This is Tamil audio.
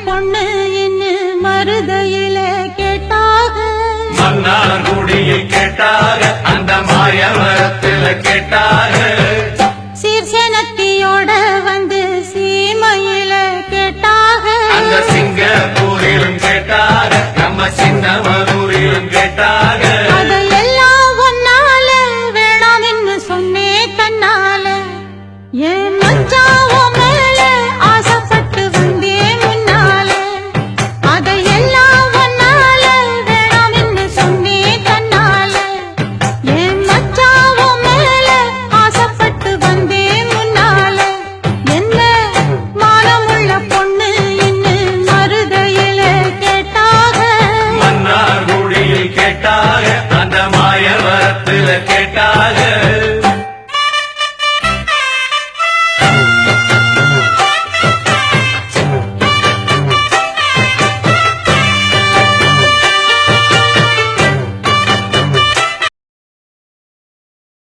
பொண்ணு இன்னும் மருதையில கேட்டாக மன்னார்குடியை கேட்டாக அந்த மாயவரத்துல கேட்டாக சீர்சேனத்தியோட வந்து சீமையில கேட்டாக அந்த சிங்க